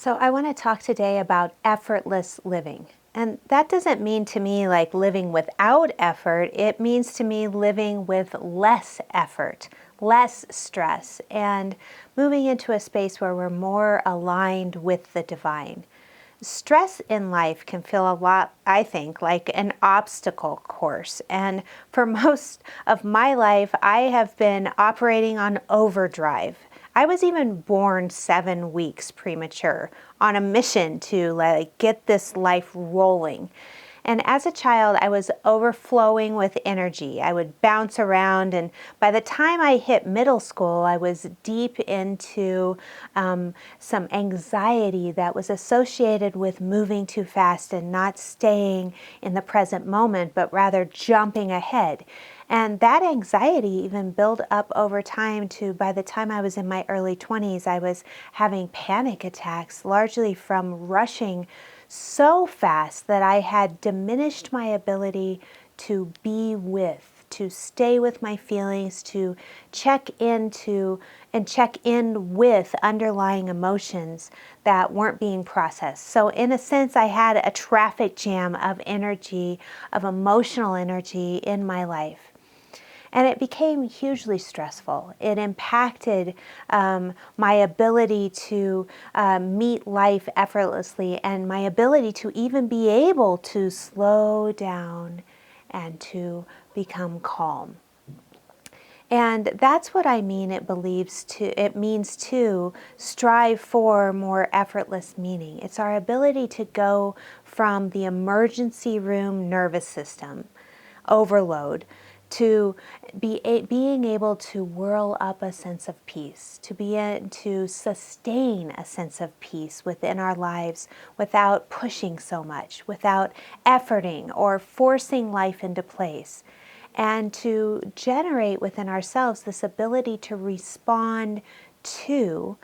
So I want to talk today about effortless living. And that doesn't mean to me like living without effort. It means to me living with less effort, less stress, and moving into a space where we're more aligned with the divine. Stress in life can feel a lot, I think, like an obstacle course. And for most of my life, I have been operating on overdrive. I was even born 7 weeks premature on a mission to get this life rolling. And as a child, I was overflowing with energy. I would bounce around, and by the time I hit middle school, I was deep into some anxiety that was associated with moving too fast and not staying in the present moment, but rather jumping ahead. And that anxiety even built up over time to, by the time I was in my early 20s, I was having panic attacks, largely from rushing so fast that I had diminished my ability to be with, to stay with my feelings, to check into and check in with underlying emotions that weren't being processed. So in a sense, I had a traffic jam of energy, of emotional energy in my life. And it became hugely stressful. It impacted my ability to meet life effortlessly and my ability to even be able to slow down and to become calm. And that's what I mean. It means to strive for more effortless meaning. It's our ability to go from the emergency room nervous system overload to being able to whirl up a sense of peace, to sustain a sense of peace within our lives without pushing so much, without efforting or forcing life into place, and to generate within ourselves this ability to respond to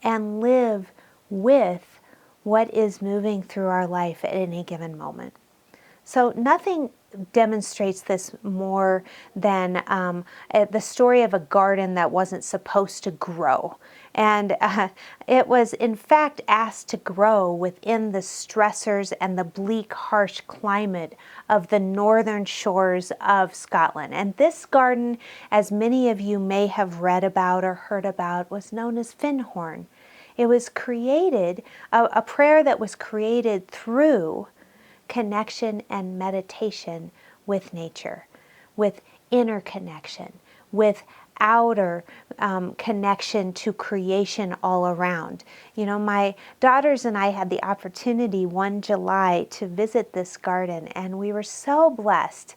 and live with what is moving through our life at any given moment. So nothing demonstrates this more than the story of a garden that wasn't supposed to grow. And it was in fact asked to grow within the stressors and the bleak, harsh climate of the northern shores of Scotland. And this garden, as many of you may have read about or heard about, was known as Findhorn. It was created, a prayer that was created through connection and meditation with nature, with inner connection, with outer connection to creation all around. You know, my daughters and I had the opportunity one July to visit this garden, and we were so blessed.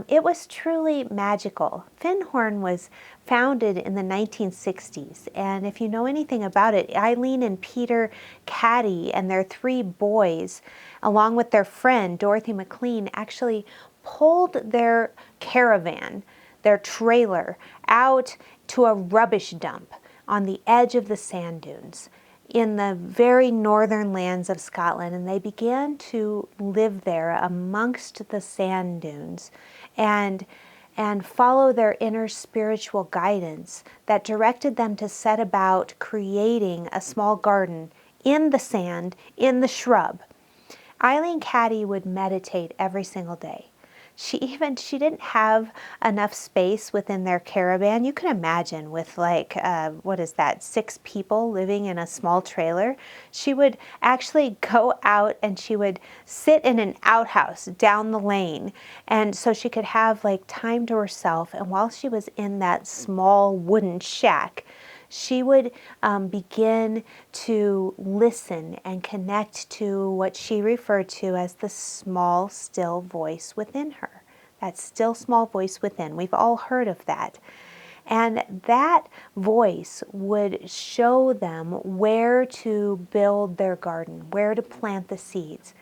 It was truly magical. Findhorn was founded in the 1960s, and if you know anything about it, Eileen and Peter Caddy and their 3 boys, along with their friend Dorothy McLean, actually pulled their caravan, their trailer, out to a rubbish dump on the edge of the sand dunes in the very northern lands of Scotland, and they began to live there amongst the sand dunes and follow their inner spiritual guidance that directed them to set about creating a small garden in the sand, in the shrub. Eileen Caddy would meditate every single day. She didn't have enough space within their caravan. You can imagine with 6 people living in a small trailer. She would actually go out and she would sit in an outhouse down the lane. And so she could have time to herself. And while she was in that small wooden shack, she would begin to listen and connect to what she referred to as the small, still voice within her. That still, small voice within. We've all heard of that. And that voice would show them where to build their garden, where to plant the seeds.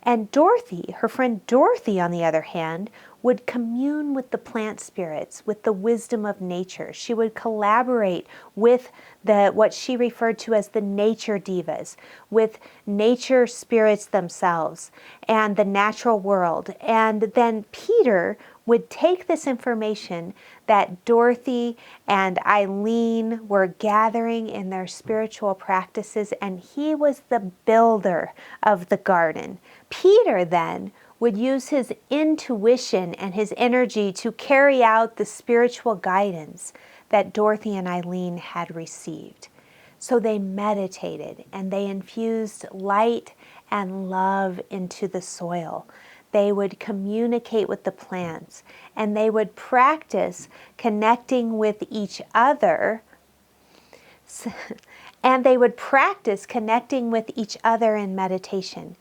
And Dorothy, her friend Dorothy, on the other hand, would commune with the plant spirits, with the wisdom of nature. She would collaborate with what she referred to as the nature divas, with nature spirits themselves and the natural world. And then Peter would take this information that Dorothy and Eileen were gathering in their spiritual practices, and he was the builder of the garden. Peter then would use his intuition and his energy to carry out the spiritual guidance that Dorothy and Eileen had received. So they meditated and they infused light and love into the soil. They would communicate with the plants, and they would practice connecting with each other. And they would practice connecting with each other in meditation.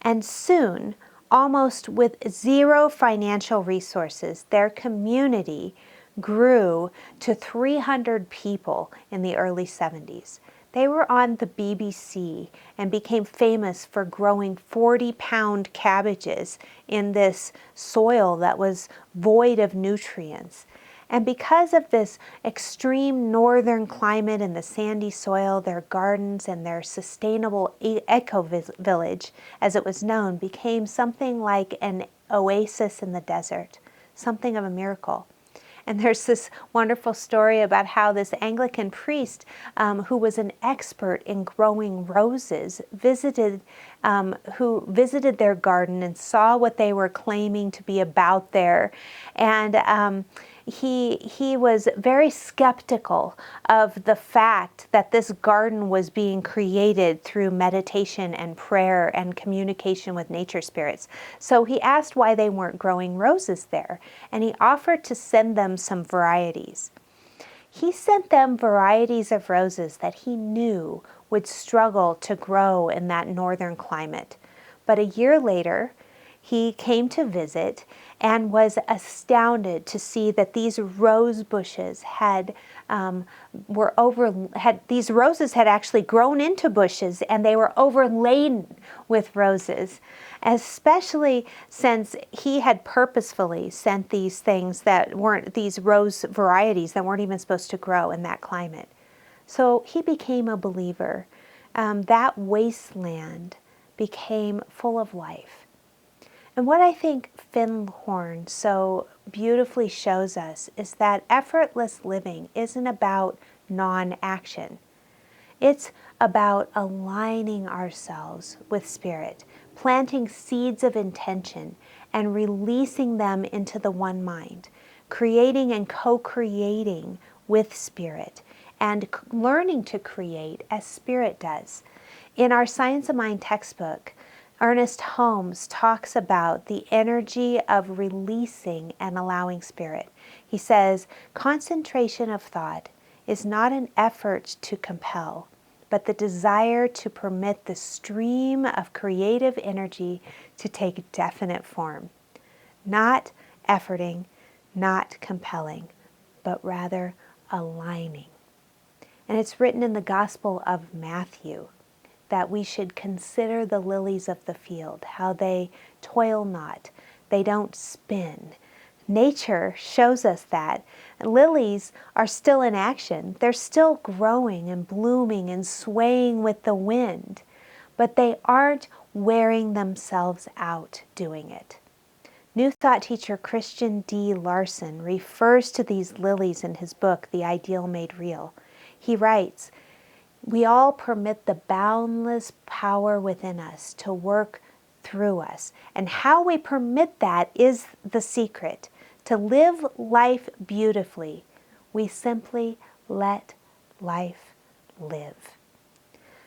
And soon, almost with zero financial resources, their community grew to 300 people in the early 70s. They were on the BBC and became famous for growing 40-pound cabbages in this soil that was void of nutrients. And because of this extreme northern climate and the sandy soil, their gardens and their sustainable eco-village, as it was known, became something like an oasis in the desert, something of a miracle. And there's this wonderful story about how this Anglican priest, who was an expert in growing roses, visited their garden and saw what they were claiming to be about there. And he was very skeptical of the fact that this garden was being created through meditation and prayer and communication with nature spirits. So he asked why they weren't growing roses there, and he offered to send them some varieties. He sent them varieties of roses that he knew would struggle to grow in that northern climate. But a year later, he came to visit and was astounded to see that these rose bushes these roses had actually grown into bushes, and they were overladen with roses, especially since he had purposefully sent these things that weren't, these rose varieties that weren't even supposed to grow in that climate. So he became a believer. That wasteland became full of life. And what I think Findhorn so beautifully shows us is that effortless living isn't about non-action. It's about aligning ourselves with Spirit, planting seeds of intention, and releasing them into the one mind, creating and co-creating with Spirit, and learning to create as Spirit does. In our Science of Mind textbook, Ernest Holmes talks about the energy of releasing and allowing Spirit. He says, concentration of thought is not an effort to compel, but the desire to permit the stream of creative energy to take definite form. Not efforting, not compelling, but rather aligning. And it's written in the Gospel of Matthew that we should consider the lilies of the field, how they toil not, they don't spin. Nature shows us that lilies are still in action. They're still growing and blooming and swaying with the wind, but they aren't wearing themselves out doing it. New Thought teacher Christian D. Larson refers to these lilies in his book, The Ideal Made Real. He writes, we all permit the boundless power within us to work through us. And how we permit that is the secret. To live life beautifully, we simply let life live.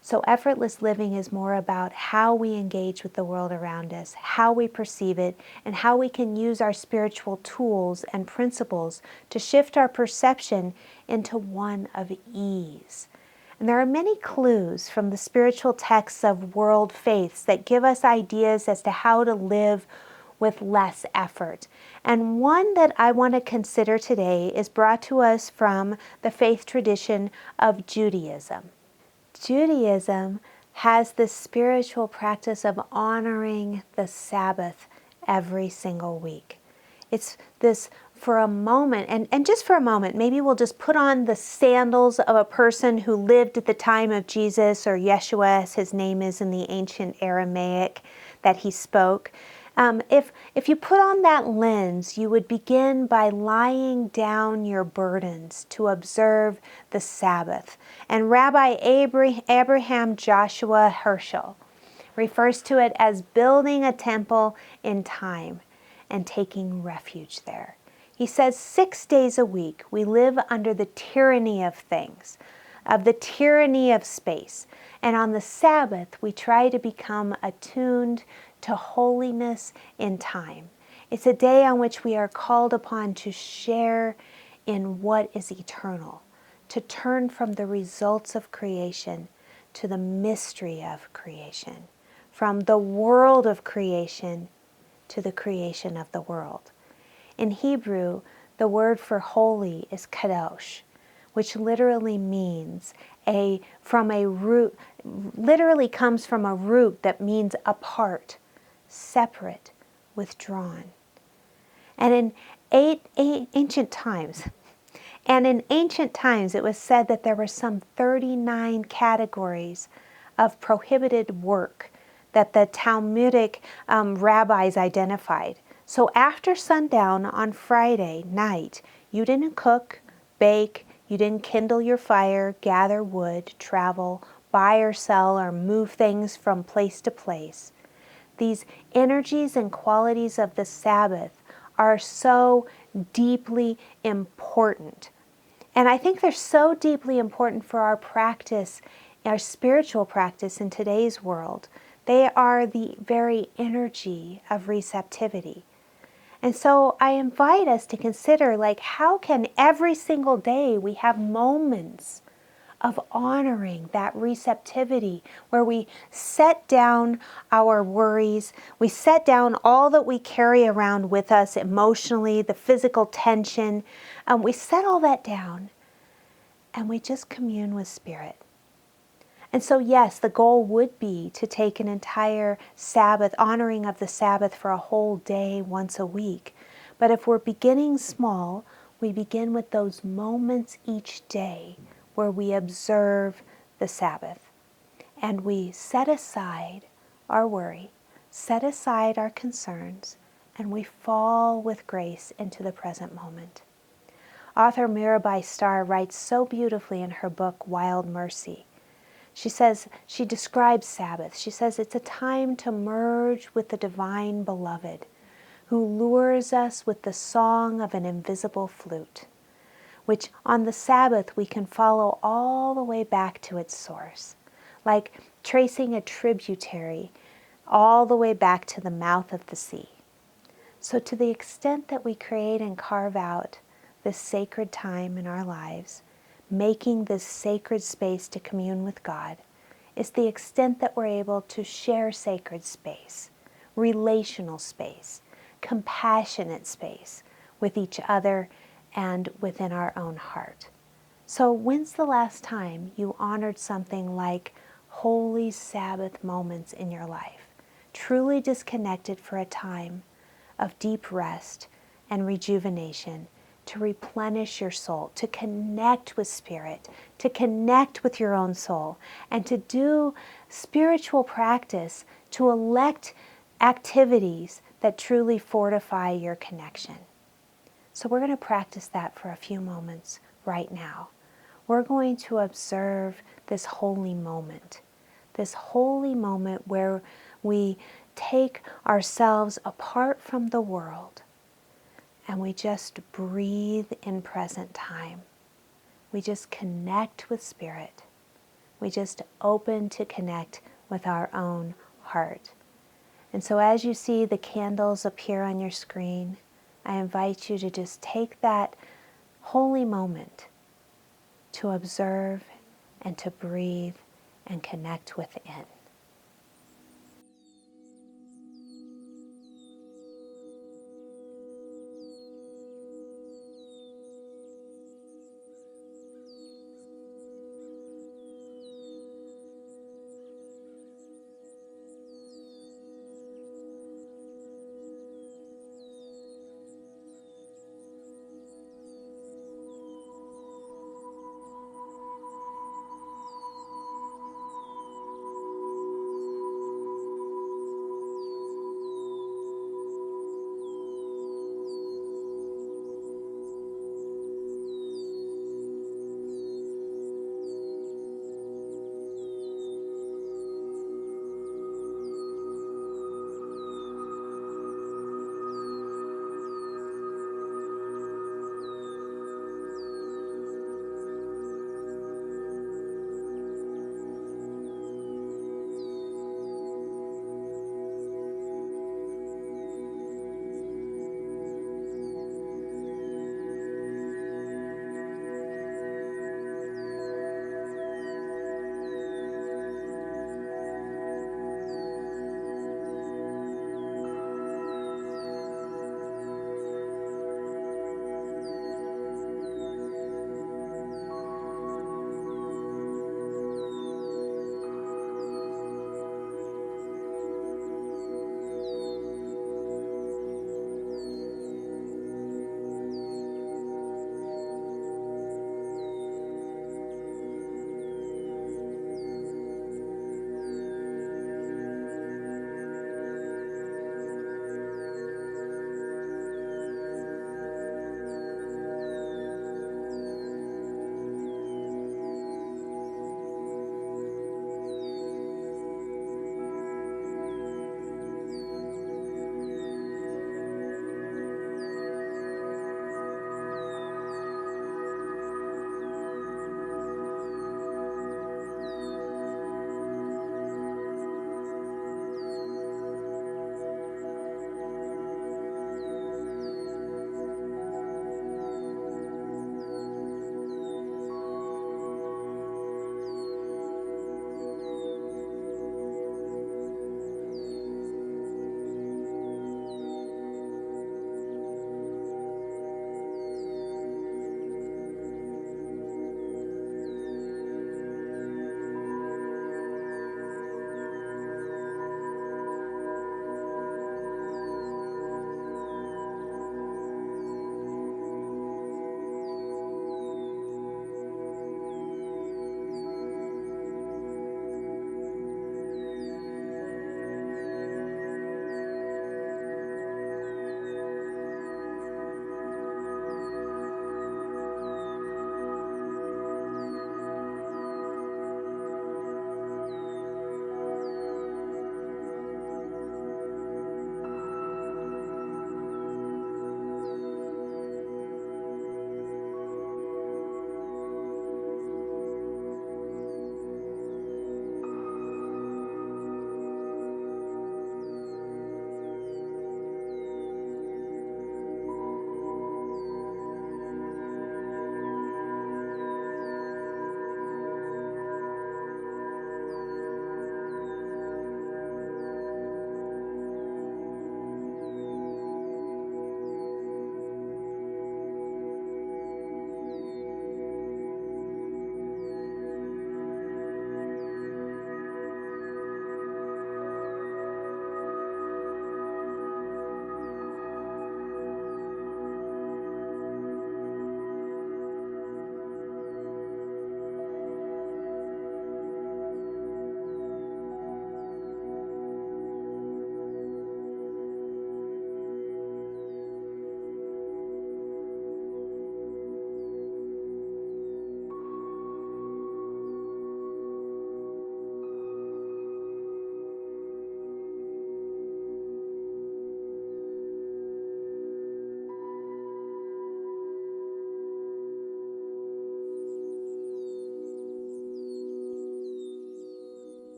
So effortless living is more about how we engage with the world around us, how we perceive it, and how we can use our spiritual tools and principles to shift our perception into one of ease. And there are many clues from the spiritual texts of world faiths that give us ideas as to how to live with less effort. And one that I want to consider today is brought to us from the faith tradition of Judaism. Judaism has this spiritual practice of honoring the Sabbath every single week. It's this for a moment, and just for a moment, maybe we'll just put on the sandals of a person who lived at the time of Jesus, or Yeshua, as his name is in the ancient Aramaic that he spoke. If you put on that lens, you would begin by laying down your burdens to observe the Sabbath. And Rabbi Abraham Joshua Herschel refers to it as building a temple in time and taking refuge there. He says 6 days a week we live under the tyranny of things, of the tyranny of space. And on the Sabbath, we try to become attuned to holiness in time. It's a day on which we are called upon to share in what is eternal, to turn from the results of creation to the mystery of creation, from the world of creation to the creation of the world. In Hebrew, the word for holy is kadosh, which literally means literally comes from a root that means apart, separate, withdrawn. And in ancient times, it was said that there were some 39 categories of prohibited work that the Talmudic rabbis identified. So after sundown on Friday night, you didn't cook, bake, you didn't kindle your fire, gather wood, travel, buy or sell, or move things from place to place. These energies and qualities of the Sabbath are so deeply important. And I think they're so deeply important for our practice, our spiritual practice in today's world. They are the very energy of receptivity. And so I invite us to consider, how can every single day we have moments of honoring that receptivity where we set down our worries, we set down all that we carry around with us emotionally, the physical tension, we set all that down and we just commune with Spirit. And so yes, the goal would be to take an entire Sabbath, honoring of the Sabbath for a whole day once a week. But if we're beginning small, we begin with those moments each day where we observe the Sabbath. And we set aside our worry, set aside our concerns, and we fall with grace into the present moment. Author Mirabai Starr writes so beautifully in her book, Wild Mercy. She describes Sabbath. She says it's a time to merge with the divine beloved who lures us with the song of an invisible flute, which on the Sabbath we can follow all the way back to its source, like tracing a tributary all the way back to the mouth of the sea. So to the extent that we create and carve out this sacred time in our lives, making this sacred space to commune with God, is the extent that we're able to share sacred space, relational space, compassionate space with each other and within our own heart. So when's the last time you honored something like holy Sabbath moments in your life, truly disconnected for a time of deep rest and rejuvenation, to replenish your soul, to connect with Spirit, to connect with your own soul, and to do spiritual practice, to elect activities that truly fortify your connection? So we're going to practice that for a few moments right now. We're going to observe this holy moment where we take ourselves apart from the world and we just breathe in present time. We just connect with Spirit. We just open to connect with our own heart. And so as you see the candles appear on your screen, I invite you to just take that holy moment to observe and to breathe and connect within.